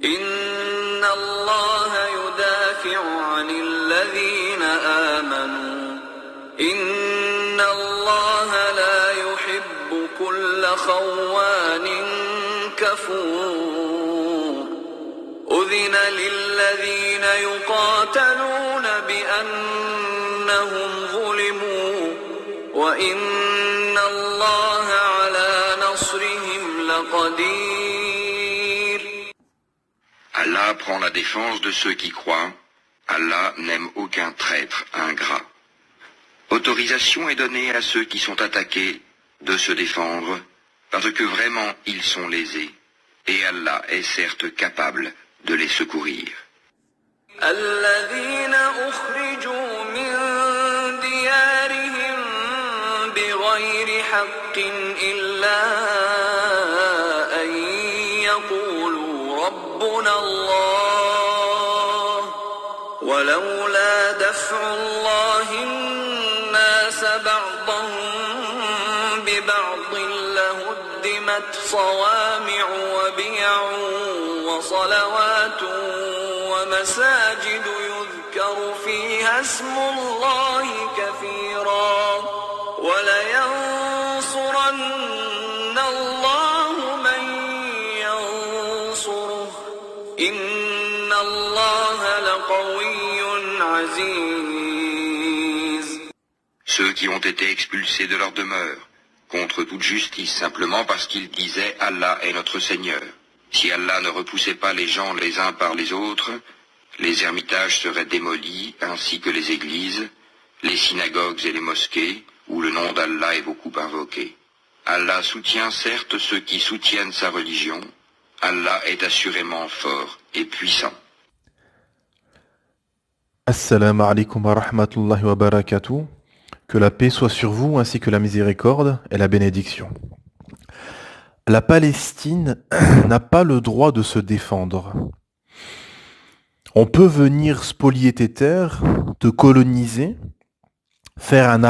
إن الله يدافع عن الذين آمنوا إن الله لا يحب كل خوان كفور أذن للذين يقاتلون بأنهم ظلموا وإن الله على نصرهم لقدير. Allah prend la défense de ceux qui croient. Allah n'aime aucun traître ingrat. Autorisation est donnée à ceux qui sont attaqués de se défendre, parce que vraiment ils sont lésés, et Allah est certes capable de les secourir. الذين أخرجوا من ديارهم بغير حق إلا أن يقولوا ربنا الله ولولا دفع الله الناس بعضهم ببعض لهدمت صوامع وبيع وصلوات ومساجد يذكر فيها اسم الله كثيرا ولينصرن الله من ينصره إن الله لقوي عزيز. Ceux qui ont été expulsés de leur demeure, contre toute justice, simplement parce qu'ils disaient « Allah est notre Seigneur ». Si Allah ne repoussait pas les gens les uns par les autres, les ermitages seraient démolis, ainsi que les églises, les synagogues et les mosquées, où le nom d'Allah est beaucoup invoqué. Allah soutient certes ceux qui soutiennent sa religion. Allah est assurément fort et puissant. Assalamu alaikum wa rahmatullahi wa barakatuh. Que la paix soit sur vous ainsi que la miséricorde et la bénédiction. La Palestine n'a pas le droit de se défendre. On peut venir spolier tes terres, te coloniser, faire un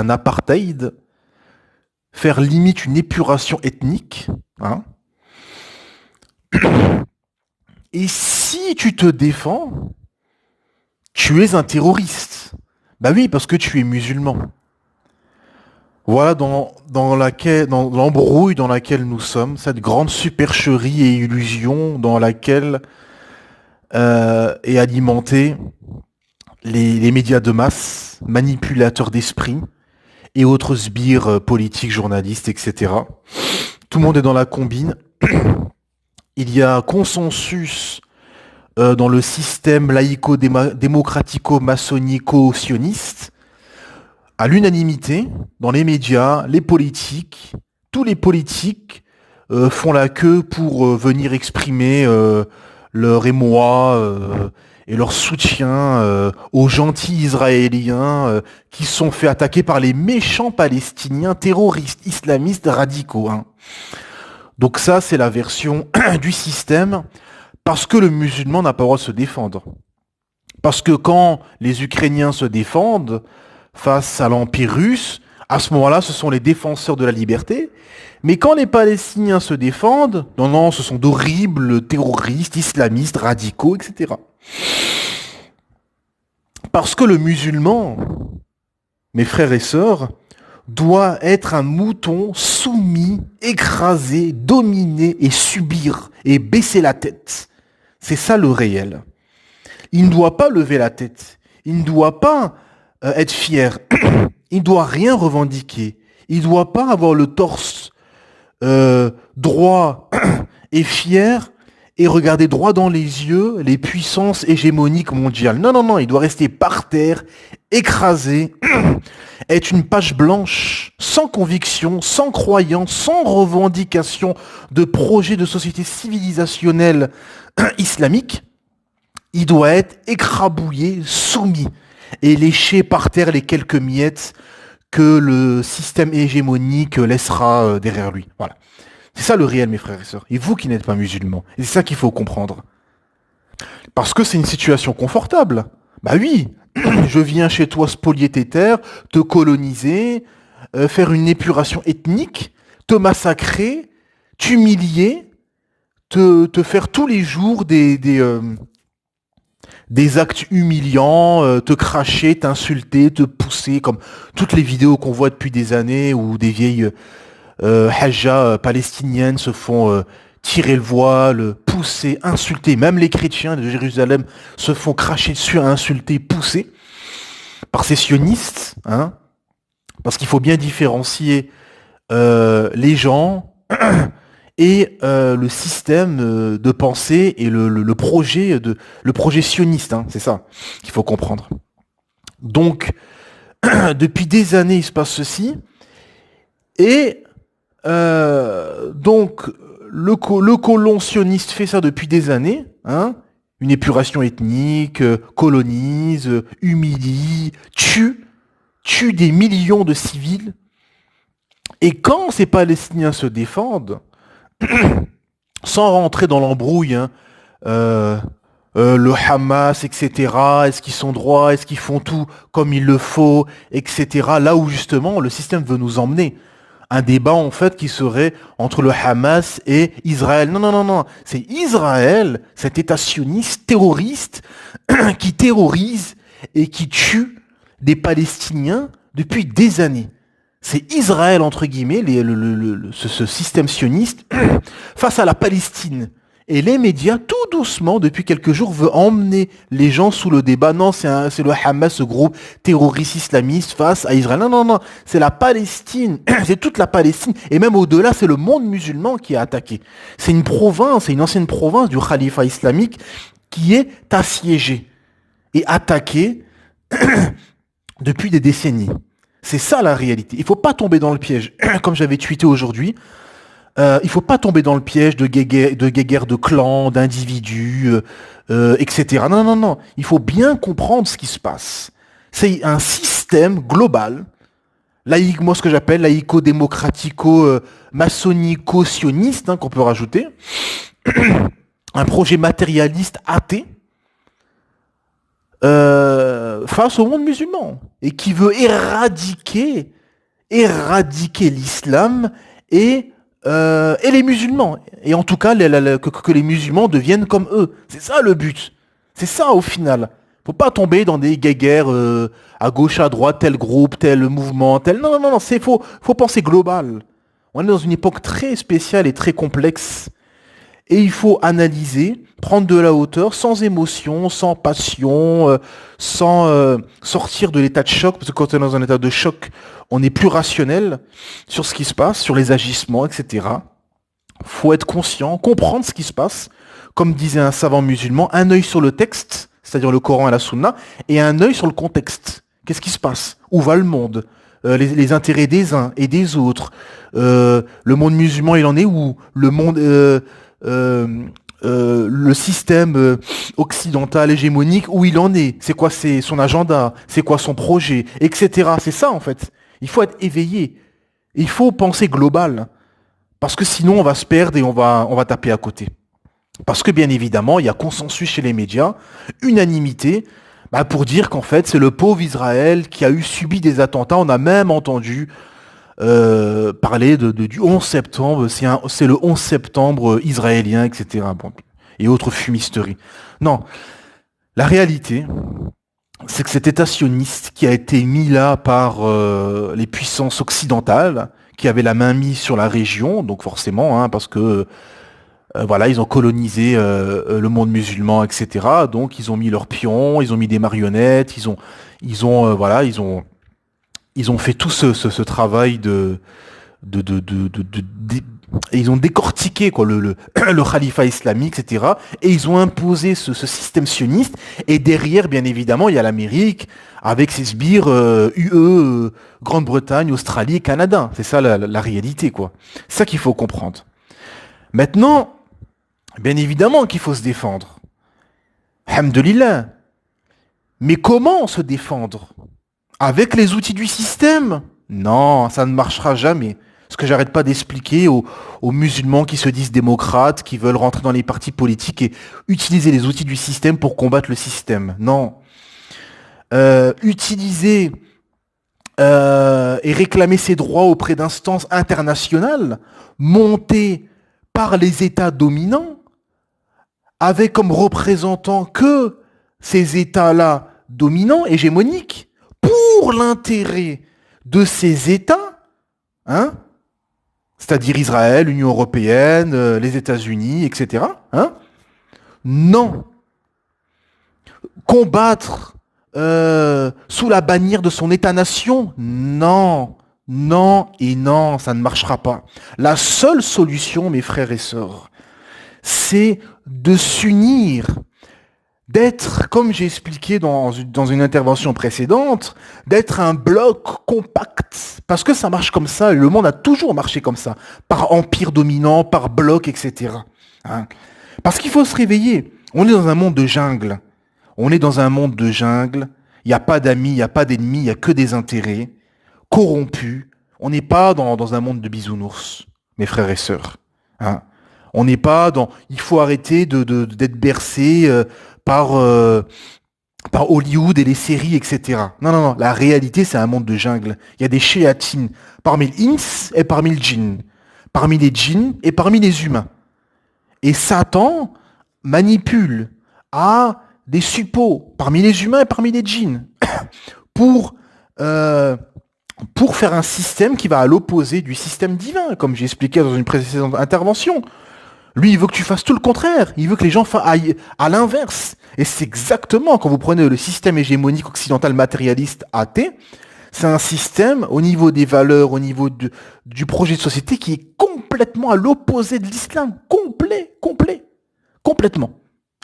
apartheid, faire limite une épuration ethnique. Hein. Et si tu te défends, tu es un terroriste. Bah oui, parce que tu es musulman. Voilà dans l'embrouille dans laquelle nous sommes, cette grande supercherie et illusion dans laquelle est alimenté les médias de masse, manipulateurs d'esprit et autres sbires politiques, journalistes, etc. Tout le monde est dans la combine. Il y a consensus dans le système laïco-démocratico-maçonnico-sioniste, à l'unanimité, dans les médias, les politiques, tous les politiques font la queue pour venir exprimer leur émoi et leur soutien aux gentils Israéliens qui se sont fait attaquer par les méchants Palestiniens terroristes, islamistes, radicaux. Hein. Donc ça, c'est la version du système, parce que le musulman n'a pas le droit de se défendre. Parce que quand les Ukrainiens se défendent face à l'Empire russe, à ce moment-là, ce sont les défenseurs de la liberté. Mais quand les Palestiniens se défendent, non, ce sont d'horribles terroristes, islamistes, radicaux, etc. Parce que le musulman, mes frères et sœurs, doit être un mouton soumis, écrasé, dominé et subir et baisser la tête. C'est ça le réel. Il ne doit pas lever la tête. Il ne doit pas être fier. Il ne doit rien revendiquer. Il ne doit pas avoir le torse droit et fier et regarder droit dans les yeux les puissances hégémoniques mondiales. Non, il doit rester par terre, écrasé, être une page blanche, sans conviction, sans croyance, sans revendication de projet de société civilisationnelle islamique. Il doit être écrabouillé, soumis et léché par terre les quelques miettes que le système hégémonique laissera derrière lui. Voilà. C'est ça le réel, mes frères et sœurs. Et vous qui n'êtes pas musulmans. Et c'est ça qu'il faut comprendre. Parce que c'est une situation confortable. Bah oui, je viens chez toi spolier tes terres, te coloniser, faire une épuration ethnique, te massacrer, t'humilier, te faire tous les jours des actes humiliants, te cracher, t'insulter, te pousser, comme toutes les vidéos qu'on voit depuis des années où des vieilles hajjas palestiniennes se font tirer le voile, pousser, insulter. Même les chrétiens de Jérusalem se font cracher dessus, insulter, pousser par ces sionistes, hein, parce qu'il faut bien différencier les gens et le système de pensée et le projet sioniste, hein, c'est ça qu'il faut comprendre. Donc, depuis des années, il se passe ceci, et donc le colon sioniste fait ça depuis des années, hein, une épuration ethnique, colonise, humilie, tue des millions de civils. Et quand ces Palestiniens se défendent, sans rentrer dans l'embrouille, hein, le Hamas, etc., est-ce qu'ils sont droits, est-ce qu'ils font tout comme il le faut, etc., là où justement le système veut nous emmener. Un débat en fait qui serait entre le Hamas et Israël. Non, non, non, non. C'est Israël, cet État sioniste terroriste, qui terrorise et qui tue des Palestiniens depuis des années. C'est Israël, entre guillemets, ce système sioniste, face à la Palestine. Et les médias, tout doucement, depuis quelques jours, veulent emmener les gens sous le débat. Non, c'est le Hamas, ce groupe terroriste islamiste face à Israël. Non, non, non, c'est la Palestine, c'est toute la Palestine. Et même au-delà, c'est le monde musulman qui est attaqué. C'est une province, c'est une ancienne province du Khalifa islamique qui est assiégée et attaquée depuis des décennies. C'est ça la réalité. Il faut pas tomber dans le piège. Comme j'avais tweeté aujourd'hui, il faut pas tomber dans le piège de guéguerre de clans, d'individus, etc. Non, non, non. Il faut bien comprendre ce qui se passe. C'est un système global, moi ce que j'appelle laïco-démocratico-maçonnico-sioniste, hein, qu'on peut rajouter, un projet matérialiste athée, face au monde musulman, et qui veut éradiquer l'islam et les musulmans, et en tout cas que les musulmans deviennent comme eux. C'est ça le but. C'est ça au final. Faut pas tomber dans des guéguerres à gauche, à droite, tel groupe, tel mouvement, tel. Non, non, non, non. Faut penser global. On est dans une époque très spéciale et très complexe. Et il faut analyser, prendre de la hauteur, sans émotion, sans passion, sans sortir de l'état de choc, parce que quand on est dans un état de choc, on est plus rationnel sur ce qui se passe, sur les agissements, etc. Faut être conscient, comprendre ce qui se passe, comme disait un savant musulman, un œil sur le texte, c'est-à-dire le Coran et la Sunna, et un œil sur le contexte. Qu'est-ce qui se passe? Où va le monde? Les intérêts des uns et des autres. Le monde musulman, il en est où? Le monde... le système occidental hégémonique, où il en est, c'est quoi son agenda, c'est quoi son projet, etc. C'est ça en fait. Il faut être éveillé. Il faut penser global. Parce que sinon on va se perdre et on va taper à côté. Parce que bien évidemment, il y a consensus chez les médias, unanimité, pour dire qu'en fait c'est le pauvre Israël qui a subi des attentats. On a même entendu parler du 11 septembre, c'est le 11 septembre israélien, etc. Bon, et autres fumisteries. Non, la réalité, c'est que cet État sioniste qui a été mis là par les puissances occidentales, qui avaient la main mise sur la région, donc forcément, hein, parce que voilà, ils ont colonisé le monde musulman, etc. Donc ils ont mis leurs pions, ils ont mis des marionnettes, ils ont fait tout ce travail et ils ont décortiqué quoi le khalifa islamique, etc. Et ils ont imposé ce système sioniste. Et derrière, bien évidemment, il y a l'Amérique avec ses sbires UE, Grande-Bretagne, Australie, Canada. C'est ça la réalité, quoi. C'est ça qu'il faut comprendre. Maintenant, bien évidemment qu'il faut se défendre. Alhamdulillah. Mais comment se défendre? Avec les outils du système? Non, ça ne marchera jamais. Ce que j'arrête pas d'expliquer aux musulmans qui se disent démocrates, qui veulent rentrer dans les partis politiques et utiliser les outils du système pour combattre le système. Non. Utiliser et réclamer ses droits auprès d'instances internationales montées par les États dominants, avait comme représentants que ces États-là dominants, hégémoniques, pour l'intérêt de ces États, hein, c'est-à-dire Israël, l'Union européenne, les États-Unis, etc. Hein, non. Combattre sous la bannière de son État-nation, non. Non et non, ça ne marchera pas. La seule solution, mes frères et sœurs, c'est de s'unir, d'être, comme j'ai expliqué dans une intervention précédente, d'être un bloc compact. Parce que ça marche comme ça, et le monde a toujours marché comme ça, par empire dominant, par bloc, etc. Hein. Parce qu'il faut se réveiller. On est dans un monde de jungle. On est dans un monde de jungle. Il n'y a pas d'amis, il n'y a pas d'ennemis, il n'y a que des intérêts corrompus. On n'est pas dans un monde de bisounours, mes frères et sœurs. Hein. On n'est pas dans... Il faut arrêter d'être bercé par Hollywood et les séries, etc. Non, non, non. La réalité, c'est un monde de jungle. Il y a des shéatines parmi les ins et parmi les djinns. Parmi les djinns et parmi les humains. Et Satan manipule à des suppôts parmi les humains et parmi les djinns pour faire un système qui va à l'opposé du système divin, comme j'ai expliqué dans une précédente intervention. Lui, il veut que tu fasses tout le contraire. Il veut que les gens aillent à l'inverse. Et c'est exactement, quand vous prenez le système hégémonique occidental matérialiste athée, c'est un système, au niveau des valeurs, au niveau du projet de société, qui est complètement à l'opposé de l'islam. Complètement.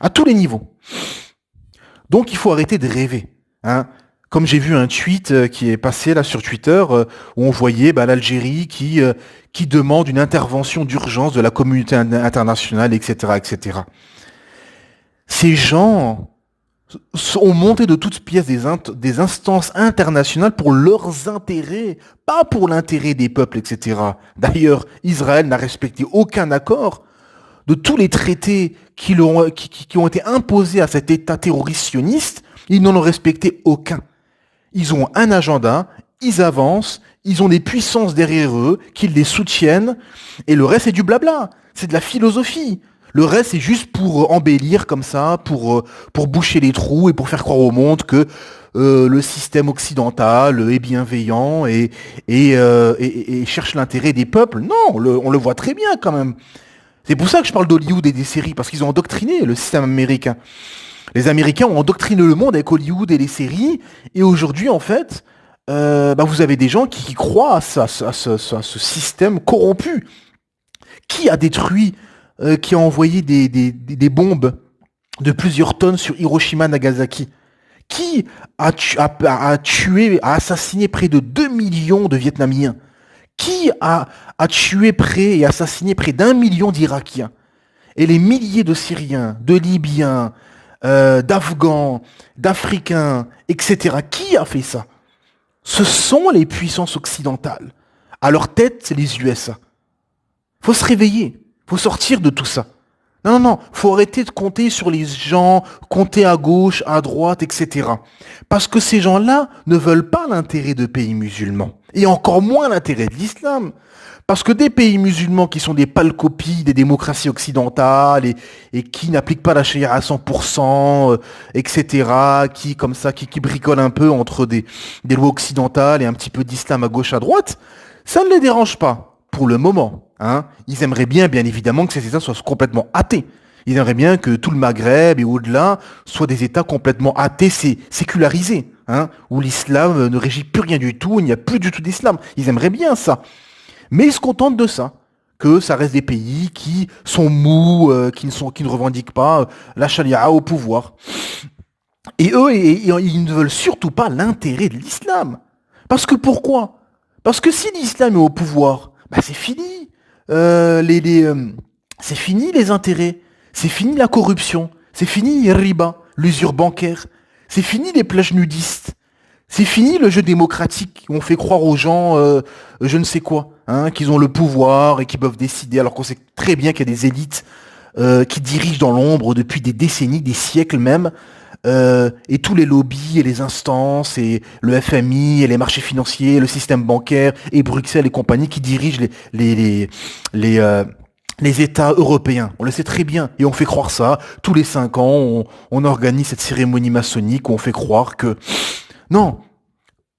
À tous les niveaux. Donc, il faut arrêter de rêver. Hein. Comme j'ai vu un tweet qui est passé là sur Twitter, où on voyait l'Algérie qui demande une intervention d'urgence de la communauté internationale, etc., etc. Ces gens ont monté de toutes pièces des instances internationales pour leurs intérêts, pas pour l'intérêt des peuples, etc. D'ailleurs, Israël n'a respecté aucun accord de tous les traités qui ont été imposés à cet État terroriste sioniste. Ils n'en ont respecté aucun. Ils ont un agenda, ils avancent, ils ont des puissances derrière eux qui les soutiennent, et le reste c'est du blabla, c'est de la philosophie. Le reste c'est juste pour embellir comme ça, pour boucher les trous et pour faire croire au monde que le système occidental est bienveillant et cherche l'intérêt des peuples. Non, on le voit très bien quand même. C'est pour ça que je parle d'Hollywood et des séries, parce qu'ils ont endoctriné le système américain. Les Américains ont endoctriné le monde avec Hollywood et les séries, et aujourd'hui, en fait, vous avez des gens qui croient à ce système corrompu. Qui a détruit, qui a envoyé des bombes de plusieurs tonnes sur Hiroshima, Nagasaki? Qui a tué, a assassiné près de 2 millions de Vietnamiens? Qui a tué et assassiné près d'1 million d'Irakiens? Et les milliers de Syriens, de Libyens, d'Afghans, d'Africains, etc. Qui a fait ça? Ce sont les puissances occidentales. À leur tête, c'est les USA. Faut se réveiller. Faut sortir de tout ça. Non. Faut arrêter de compter sur les gens, compter à gauche, à droite, etc. Parce que ces gens-là ne veulent pas l'intérêt de pays musulmans. Et encore moins l'intérêt de l'islam. Parce que des pays musulmans qui sont des pâles copies des démocraties occidentales et qui n'appliquent pas la charia à 100%, etc., qui bricolent un peu entre des lois occidentales et un petit peu d'islam à gauche, à droite, ça ne les dérange pas, pour le moment. Hein. Ils aimeraient bien évidemment, que ces États soient complètement athées. Ils aimeraient bien que tout le Maghreb et au-delà soient des États complètement athées, sécularisés, hein, où l'islam ne régit plus rien du tout, il n'y a plus du tout d'islam. Ils aimeraient bien ça. Mais ils se contentent de ça, que ça reste des pays qui sont mous, qui ne revendiquent pas la charia au pouvoir. Et eux, ils ne veulent surtout pas l'intérêt de l'islam. Parce que pourquoi? Parce que si l'islam est au pouvoir, c'est fini. C'est fini les intérêts, c'est fini la corruption, c'est fini riba, l'usure bancaire, c'est fini les plages nudistes. C'est fini le jeu démocratique où on fait croire aux gens je ne sais quoi, hein, qu'ils ont le pouvoir et qu'ils peuvent décider, alors qu'on sait très bien qu'il y a des élites qui dirigent dans l'ombre depuis des décennies, des siècles même, et tous les lobbies et les instances et le FMI et les marchés financiers, le système bancaire et Bruxelles et compagnie qui dirigent les États européens. On le sait très bien. Et on fait croire ça. Tous les 5 ans, on organise cette cérémonie maçonnique où on fait croire que... Non.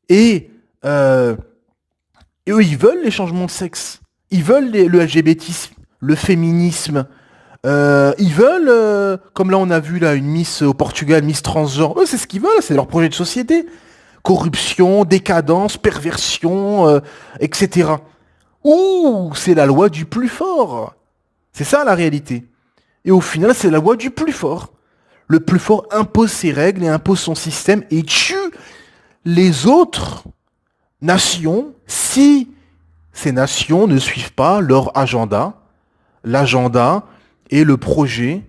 Et, et eux, ils veulent les changements de sexe. Ils veulent le LGBTisme, le féminisme. Ils veulent, comme là on a vu là une Miss au Portugal, Miss transgenre. Eux, c'est ce qu'ils veulent. C'est leur projet de société. Corruption, décadence, perversion, etc. Ouh, c'est la loi du plus fort. C'est ça la réalité. Et au final, c'est la loi du plus fort. Le plus fort impose ses règles et impose son système et tue les autres nations si ces nations ne suivent pas leur agenda, l'agenda et le projet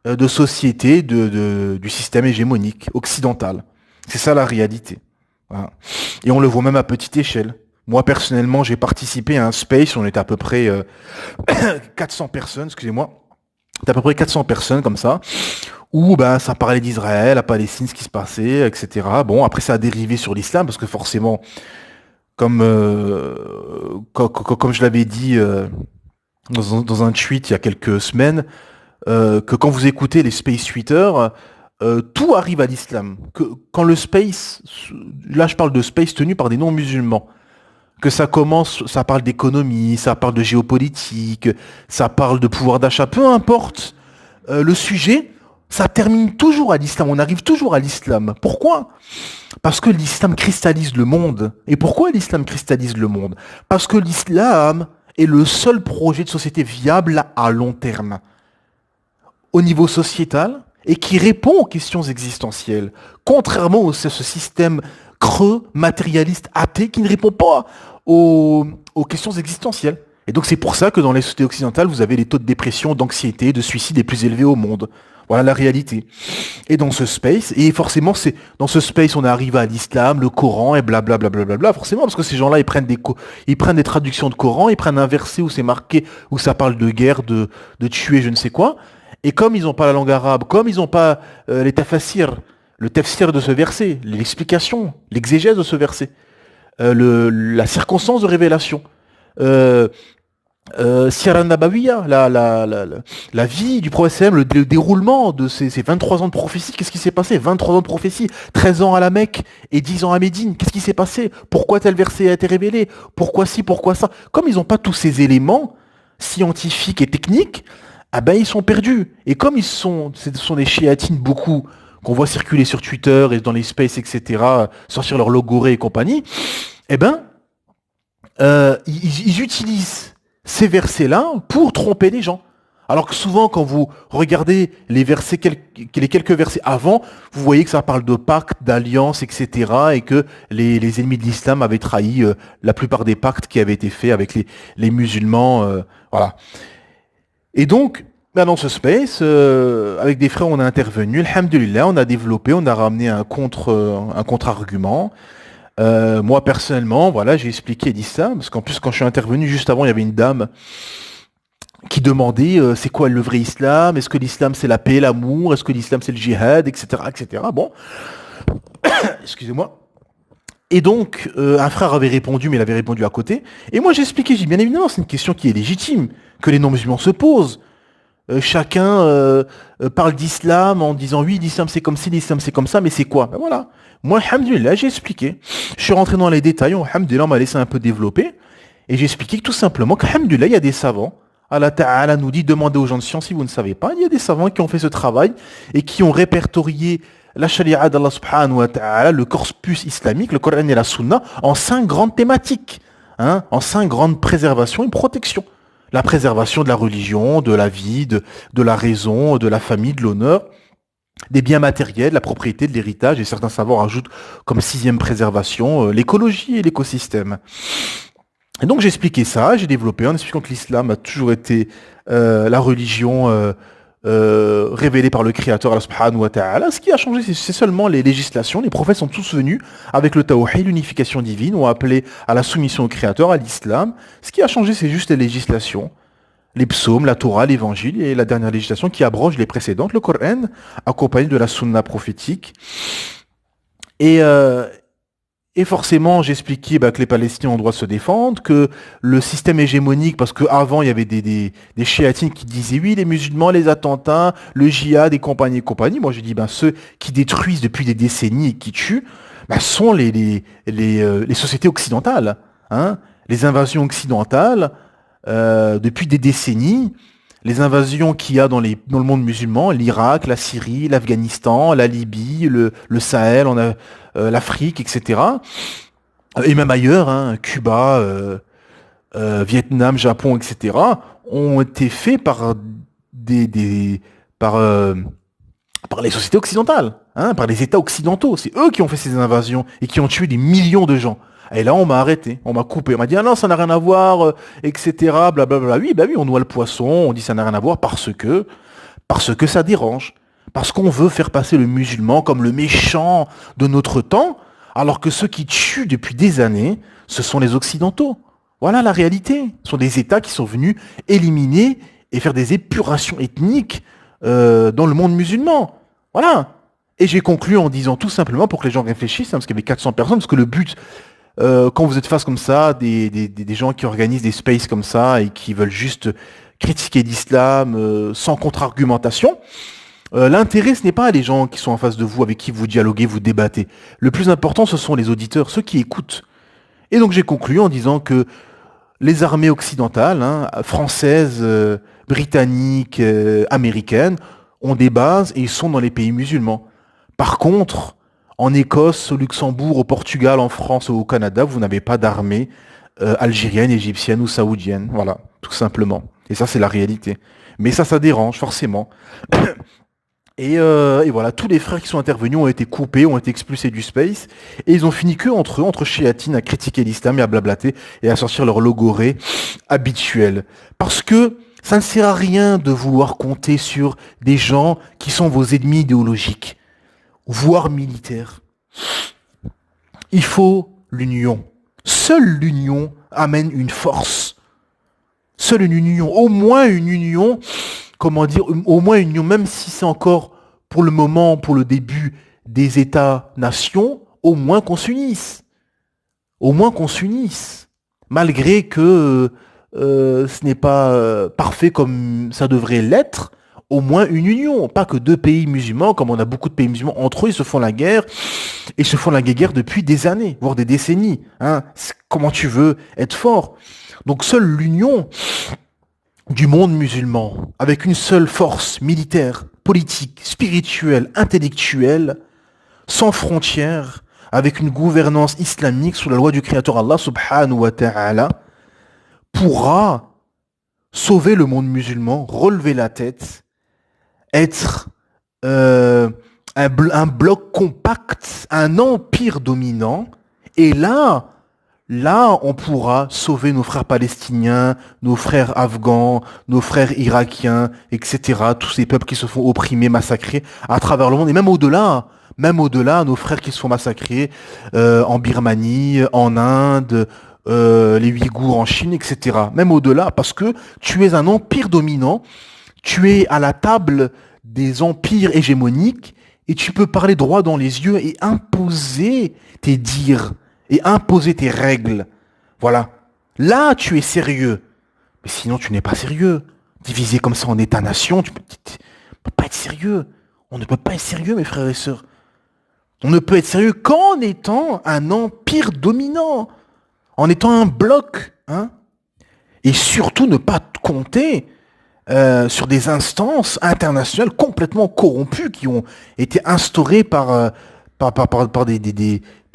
de société du système hégémonique occidental. C'est ça la réalité. Voilà. Et on le voit même à petite échelle. Moi, personnellement, j'ai participé à un space, on était à peu près 400 personnes, excusez-moi, à peu près 400 personnes comme ça, où ben, ça parlait d'Israël, la Palestine, ce qui se passait, etc. Bon, après, ça a dérivé sur l'islam, parce que forcément, comme je l'avais dit dans un tweet il y a quelques semaines, que quand vous écoutez les space tweeters, tout arrive à l'islam. Que quand le space, là je parle de space tenu par des non-musulmans, que ça commence, ça parle d'économie, ça parle de géopolitique, ça parle de pouvoir d'achat, peu importe le sujet, ça termine toujours à l'islam, on arrive toujours à l'islam. Pourquoi ? Parce que l'islam cristallise le monde. Et pourquoi l'islam cristallise le monde ? Parce que l'islam est le seul projet de société viable à long terme, au niveau sociétal, et qui répond aux questions existentielles, contrairement à ce système creux, matérialiste, athée, qui ne répond pas aux questions existentielles. Et donc c'est pour ça que dans les sociétés occidentales, vous avez les taux de dépression, d'anxiété, de suicide les plus élevés au monde. Voilà la réalité. Et dans ce space, et forcément, c'est dans ce space, on arrive à l'islam, le Coran, et blablabla, blablabla, forcément, parce que ces gens-là, ils prennent des traductions de Coran, ils prennent un verset où c'est marqué, où ça parle de guerre, de tuer, je ne sais quoi, et comme ils n'ont pas la langue arabe, comme ils n'ont pas les tafassirs, le tafsir de ce verset, l'explication, l'exégèse de ce verset, la circonstance de révélation, Sierra Nabawiya, la vie du prophète, le déroulement de ces 23 ans de prophétie, qu'est-ce qui s'est passé ? 23 ans de prophétie, 13 ans à la Mecque et 10 ans à Médine, qu'est-ce qui s'est passé ? Pourquoi tel verset a été révélé ? Pourquoi ci, pourquoi ça ? Comme ils n'ont pas tous ces éléments scientifiques et techniques, ah ben ils sont perdus. Et comme ce sont des chiatines beaucoup, qu'on voit circuler sur Twitter et dans les spaces, etc., sortir leur logoré et compagnie, eh ben, ils utilisent ces versets-là pour tromper les gens. Alors que souvent, quand vous regardez les versets, les quelques versets avant, vous voyez que ça parle de pactes, d'alliances, etc., et que les ennemis de l'islam avaient trahi la plupart des pactes qui avaient été faits avec les musulmans, voilà. Et donc, dans ce space, avec des frères, on a intervenu, alhamdulillah, on a développé, on a ramené un contre-argument. Moi personnellement, voilà, j'ai expliqué l'islam, parce qu'en plus quand je suis intervenu juste avant, il y avait une dame qui demandait c'est quoi le vrai islam, est-ce que l'islam c'est la paix, l'amour, est-ce que l'islam c'est le djihad, etc., etc. Bon, excusez-moi. Et donc un frère avait répondu, mais il avait répondu à côté. Et moi j'ai expliqué, j'ai dit bien évidemment c'est une question qui est légitime, que les non-musulmans se posent. Chacun parle d'islam en disant oui l'islam c'est comme ci, l'islam c'est comme ça, mais c'est quoi ? Ben voilà. Moi, alhamdulillah, j'ai expliqué. Je suis rentré dans les détails, alhamdulillah, on m'a laissé un peu développer. Et j'ai expliqué que tout simplement qu'alhamdulillah, il y a des savants. Allah Ta'ala nous dit, demandez aux gens de science si vous ne savez pas. Il y a des savants qui ont fait ce travail et qui ont répertorié la sharia d'Allah subhanahu wa ta'ala, le corpus islamique, le Coran et la Sunna, en 5 grandes thématiques. En 5 grandes préservations et protections. La préservation de la religion, de la vie, de la raison, de la famille, de l'honneur, des biens matériels, la propriété, de l'héritage, et certains savants rajoutent comme 6e préservation l'écologie et l'écosystème. Et donc j'ai expliqué ça, j'ai développé en expliquant que l'islam a toujours été la religion révélée par le Créateur, Allah subhanahu wa ta'ala. Ce qui a changé, c'est seulement les législations. Les prophètes sont tous venus avec le tawhid, l'unification divine, ont appelé à la soumission au Créateur, à l'islam. Ce qui a changé, c'est juste les législations. Les psaumes, la Torah, l'évangile et la dernière législation qui abroge les précédentes, le Coran, accompagné de la sunna prophétique. Et Et forcément, j'expliquais que les Palestiniens ont droit de se défendre, que le système hégémonique, parce qu'avant, il y avait des chiatines qui disaient oui, les musulmans, les attentats, le djihad et compagnie et compagnie. Moi, je dis, ceux qui détruisent depuis des décennies et qui tuent, sont les sociétés occidentales, hein, les invasions occidentales, depuis des décennies, les invasions qu'il y a dans le monde musulman, l'Irak, la Syrie, l'Afghanistan, la Libye, le Sahel, l'Afrique, etc. Et même ailleurs, hein, Cuba, Vietnam, Japon, etc. ont été faits par par les sociétés occidentales, hein, par les États occidentaux. C'est eux qui ont fait ces invasions et qui ont tué des millions de gens. Et là, on m'a arrêté, on m'a coupé, on m'a dit ah non, ça n'a rien à voir, etc. Blablabla. Oui, oui, on noie le poisson, on dit ça n'a rien à voir parce que ça dérange, parce qu'on veut faire passer le musulman comme le méchant de notre temps, alors que ceux qui tuent depuis des années, ce sont les occidentaux. Voilà la réalité. Ce sont des États qui sont venus éliminer et faire des épurations ethniques dans le monde musulman. Voilà. Et j'ai conclu en disant tout simplement, pour que les gens réfléchissent, hein, parce qu'il y avait 400 personnes, parce que le but, quand vous êtes face comme ça, des gens qui organisent des spaces comme ça et qui veulent juste critiquer l'islam sans contre-argumentation, l'intérêt, ce n'est pas les gens qui sont en face de vous, avec qui vous dialoguez, vous débattez. Le plus important, ce sont les auditeurs, ceux qui écoutent. Et donc j'ai conclu en disant que les armées occidentales, hein, françaises, britanniques, américaines, ont des bases et ils sont dans les pays musulmans. Par contre, en Écosse, au Luxembourg, au Portugal, en France ou au Canada, vous n'avez pas d'armée algérienne, égyptienne ou saoudienne. Voilà, tout simplement. Et ça, c'est la réalité. Mais ça dérange, forcément. Et voilà, tous les frères qui sont intervenus ont été coupés, ont été expulsés du space, et ils ont fini que entre eux, entre chiatines, à critiquer l'islam et à blablater, et à sortir leur logorée habituel. Parce que ça ne sert à rien de vouloir compter sur des gens qui sont vos ennemis idéologiques, voire militaires. Il faut l'union. Seule l'union amène une force. Seule une union, au moins une union, comment dire, au moins une union, même si c'est encore pour le moment, pour le début des États-nations, au moins qu'on s'unisse. Au moins qu'on s'unisse. Malgré que ce n'est pas parfait comme ça devrait l'être, au moins une union. Pas que deux pays musulmans, comme on a beaucoup de pays musulmans, entre eux, ils se font la guerre, et se font la guerre depuis des années, voire des décennies. Hein. Comment tu veux être fort? Donc seule l'union du monde musulman, avec une seule force militaire, politique, spirituelle, intellectuelle, sans frontières, avec une gouvernance islamique sous la loi du Créateur Allah subhanahu wa ta'ala, pourra sauver le monde musulman, relever la tête, être un bloc compact, un empire dominant, et là, on pourra sauver nos frères palestiniens, nos frères afghans, nos frères irakiens, etc. Tous ces peuples qui se font opprimer, massacrer à travers le monde, et même au-delà, nos frères qui se font massacrer en Birmanie, en Inde, les Ouïghours en Chine, etc. Même au-delà, parce que tu es un empire dominant, tu es à la table des empires hégémoniques, et tu peux parler droit dans les yeux et imposer tes dires, et imposer tes règles. Voilà. Là, tu es sérieux. Mais sinon, tu n'es pas sérieux. Divisé comme ça en États-nations, tu peux pas être sérieux. On ne peut pas être sérieux, mes frères et sœurs. On ne peut être sérieux qu'en étant un empire dominant, en étant un bloc. Hein. Et surtout, ne pas compter sur des instances internationales complètement corrompues qui ont été instaurées par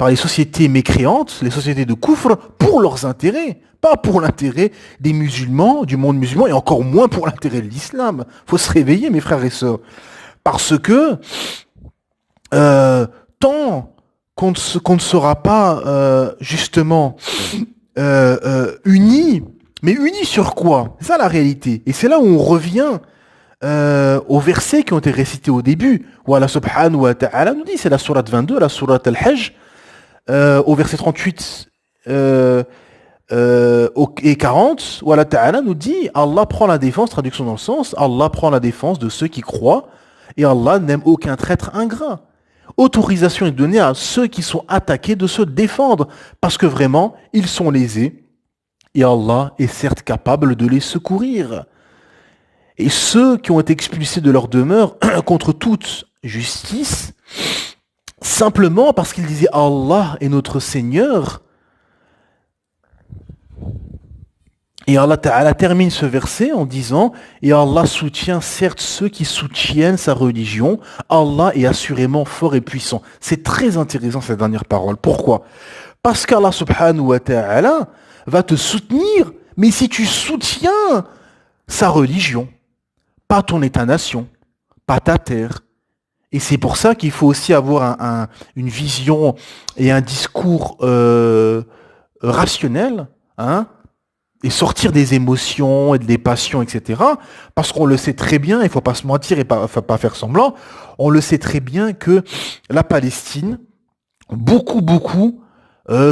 les sociétés mécréantes, les sociétés de koufr, pour leurs intérêts, pas pour l'intérêt des musulmans, du monde musulman, et encore moins pour l'intérêt de l'islam. Faut se réveiller, mes frères et sœurs. Parce que tant qu'on ne sera pas justement unis, mais unis sur quoi? C'est ça la réalité. Et c'est là où on revient aux versets qui ont été récités au début, où Allah subhanahu wa ta'ala nous dit, c'est la sourate 22, la sourate al-Hajj, au verset 38 et 40, où Allah ta'ala nous dit, Allah prend la défense, traduction dans le sens, Allah prend la défense de ceux qui croient, et Allah n'aime aucun traître ingrat. Autorisation est donnée à ceux qui sont attaqués de se défendre, parce que vraiment, ils sont lésés, et Allah est certes capable de les secourir. Et ceux qui ont été expulsés de leur demeure contre toute justice, simplement parce qu'ils disaient Allah est notre Seigneur. Et Allah Ta'ala termine ce verset en disant et Allah soutient certes ceux qui soutiennent sa religion. Allah est assurément fort et puissant. C'est très intéressant cette dernière parole. Pourquoi? Parce qu'Allah Subhanahu wa Ta'ala va te soutenir, mais si tu soutiens sa religion, pas ton État-nation, pas ta terre. Et c'est pour ça qu'il faut aussi avoir une vision et un discours rationnel, hein, et sortir des émotions et des passions, etc. Parce qu'on le sait très bien, il ne faut pas se mentir et pas faire semblant, on le sait très bien que la Palestine, beaucoup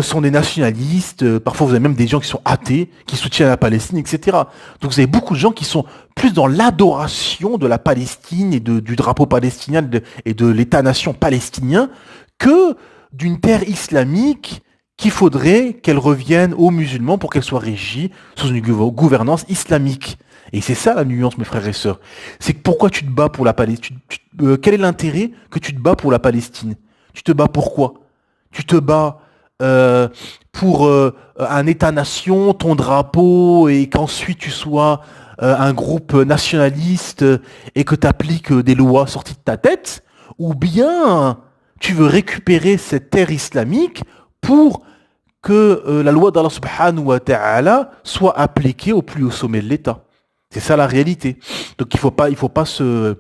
sont des nationalistes, parfois vous avez même des gens qui sont athées, qui soutiennent la Palestine, etc. Donc vous avez beaucoup de gens qui sont plus dans l'adoration de la Palestine et du drapeau palestinien et de l'État-nation palestinien que d'une terre islamique qu'il faudrait qu'elle revienne aux musulmans pour qu'elle soit régie sous une gouvernance islamique. Et c'est ça la nuance, mes frères et sœurs. C'est que pourquoi tu te bats pour la Palestine? Quel est l'intérêt que tu te bats pour la Palestine? Tu te bats pour quoi? Tu te bats pour un État-nation, ton drapeau, et qu'ensuite tu sois un groupe nationaliste et que tu appliques des lois sorties de ta tête, ou bien tu veux récupérer cette terre islamique pour que la loi d'Allah subhanahu wa ta'ala soit appliquée au plus haut sommet de l'État. C'est ça la réalité. Donc il faut pas se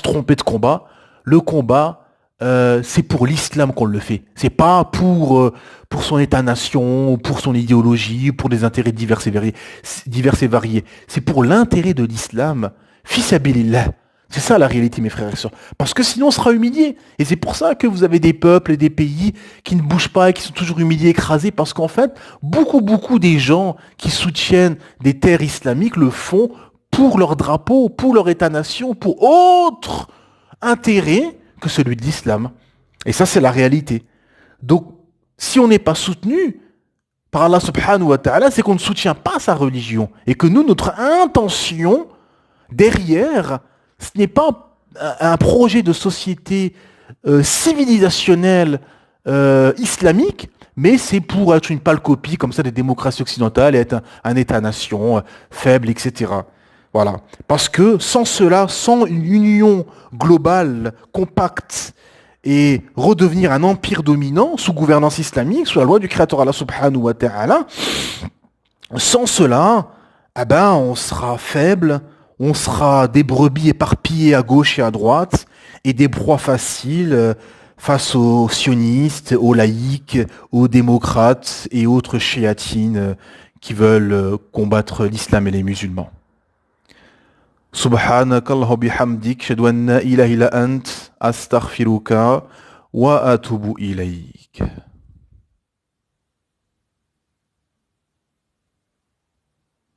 tromper de combat. Le combat, c'est pour l'islam qu'on le fait. C'est pas pour son État-nation, pour son idéologie, pour des intérêts divers et variés. C'est pour l'intérêt de l'islam. Fi sabilillah. C'est ça la réalité, mes frères et sœurs. Parce que sinon, on sera humilié. Et c'est pour ça que vous avez des peuples et des pays qui ne bougent pas et qui sont toujours humiliés, écrasés. Parce qu'en fait, beaucoup des gens qui soutiennent des terres islamiques le font pour leur drapeau, pour leur État-nation, pour autre intérêt que celui de l'islam. Et ça, c'est la réalité. Donc, si on n'est pas soutenu par Allah subhanahu wa ta'ala, c'est qu'on ne soutient pas sa religion. Et que nous, notre intention derrière, ce n'est pas un projet de société civilisationnelle islamique, mais c'est pour être une pâle copie comme ça des démocraties occidentales et être un État-nation faible, etc. Voilà. Parce que sans cela, sans une union globale, compacte, et redevenir un empire dominant sous gouvernance islamique, sous la loi du Créateur Allah subhanahu wa ta'ala, sans cela, on sera faible, on sera des brebis éparpillées à gauche et à droite, et des proies faciles face aux sionistes, aux laïcs, aux démocrates et autres chéatines qui veulent combattre l'islam et les musulmans. سبحانك الله وبحمدك أشهد أن لا إله إلا أنت أستغفرك وأتوب إليك